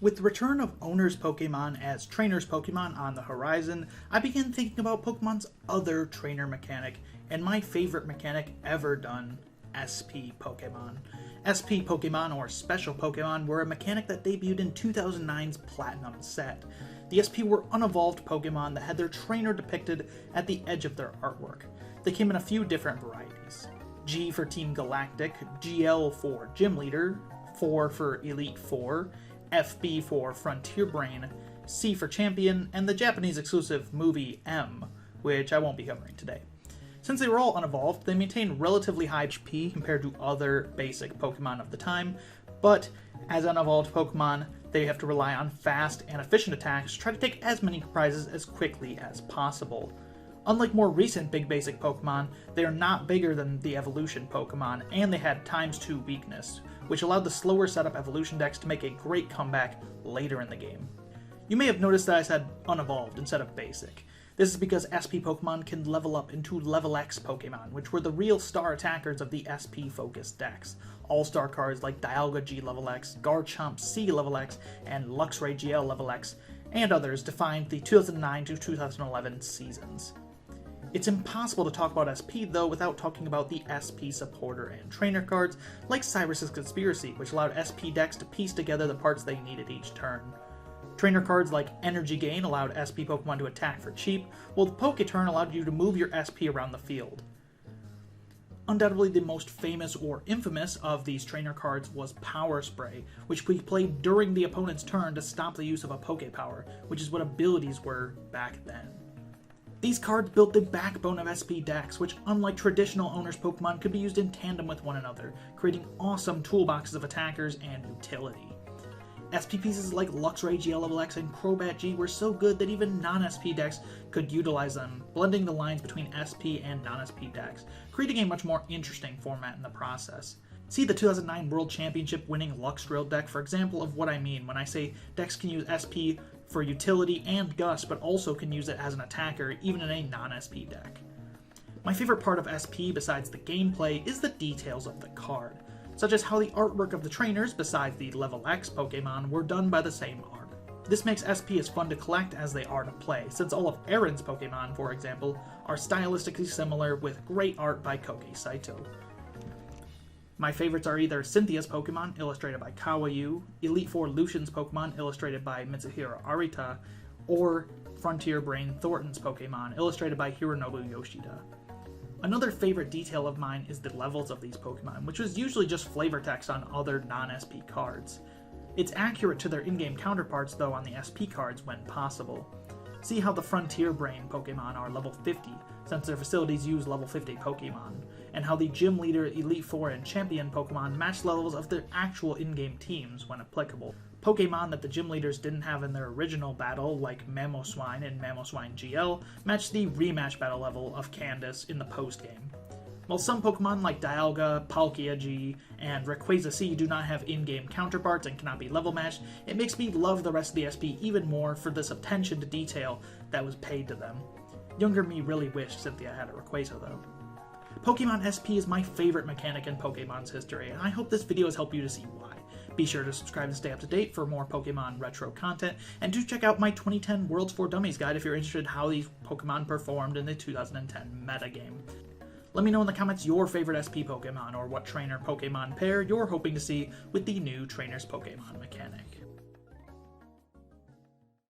With the return of owners Pokemon as trainers Pokemon on the horizon, I began thinking about Pokemon's other trainer mechanic, and my favorite mechanic ever done, SP Pokemon. SP Pokemon, or Special Pokemon, were a mechanic that debuted in 2009's Platinum set. The SP were unevolved Pokemon that had their trainer depicted at the edge of their artwork. They came in a few different varieties. G for Team Galactic, GL for Gym Leader, 4 for Elite Four, FB for Frontier Brain, C for Champion, and the Japanese exclusive movie M, which I won't be covering today. Since they were all unevolved, they maintained relatively high HP compared to other basic Pokemon of the time, but as unevolved Pokemon, they have to rely on fast and efficient attacks to try to take as many prizes as quickly as possible. Unlike more recent big basic Pokemon, they are not bigger than the evolution Pokemon, and they had ×2 weakness, which allowed the slower setup evolution decks to make a great comeback later in the game. You may have noticed that I said unevolved instead of basic. This is because SP Pokemon can level up into Level X Pokemon, which were the real star attackers of the SP-focused decks. All-star cards like Dialga G Level X, Garchomp C Level X, and Luxray GL Level X, and others defined the 2009 to 2011 seasons. It's impossible to talk about SP, though, without talking about the SP supporter and trainer cards, like Cyrus's Conspiracy, which allowed SP decks to piece together the parts they needed each turn. Trainer cards like Energy Gain allowed SP Pokemon to attack for cheap, while the Poketurn allowed you to move your SP around the field. Undoubtedly the most famous or infamous of these trainer cards was Power Spray, which we played during the opponent's turn to stop the use of a Pokepower, which is what abilities were back then. These cards built the backbone of SP decks, which unlike traditional owners Pokemon could be used in tandem with one another, creating awesome toolboxes of attackers and utility. SP pieces like Luxray GL Level X and Crobat G were so good that even non-SP decks could utilize them, blending the lines between SP and non-SP decks, creating a much more interesting format in the process. See the 2009 World Championship winning LuxDrill deck for example of what I mean when I say decks can use SP for utility and Gust, but also can use it as an attacker even in a non-SP deck. My favorite part of SP besides the gameplay is the details of the card, such as how the artwork of the trainers besides the Level X Pokemon were done by the same art. This makes SP as fun to collect as they are to play, since all of Aaron's Pokemon, for example, are stylistically similar with great art by Koki Saito. My favorites are either Cynthia's Pokemon, illustrated by Kawayu, Elite Four Lucian's Pokemon, illustrated by Mitsuhiro Arita, or Frontier Brain Thornton's Pokemon, illustrated by Hironobu Yoshida. Another favorite detail of mine is the levels of these Pokemon, which was usually just flavor text on other non-SP cards. It's accurate to their in-game counterparts though on the SP cards when possible. See how the Frontier Brain Pokemon are level 50, since their facilities use level 50 Pokemon, and how the Gym Leader, Elite Four, and Champion Pokemon match levels of their actual in-game teams when applicable. Pokemon that the Gym Leaders didn't have in their original battle, like Mamoswine and Mamoswine GL, match the rematch battle level of Candace in the post-game. While some Pokemon like Dialga, Palkia G, and Rayquaza C do not have in-game counterparts and cannot be level matched, it makes me love the rest of the SP even more for this attention to detail that was paid to them. Younger me really wished Cynthia had a Rayquaza though. Pokemon SP is my favorite mechanic in Pokemon's history, and I hope this video has helped you to see why. Be sure to subscribe and stay up to date for more Pokemon retro content, and do check out my 2010 Worlds for Dummies guide if you're interested in how these Pokemon performed in the 2010 metagame. Let me know in the comments your favorite SP Pokemon, or what trainer Pokemon pair you're hoping to see with the new Trainers Pokemon mechanic.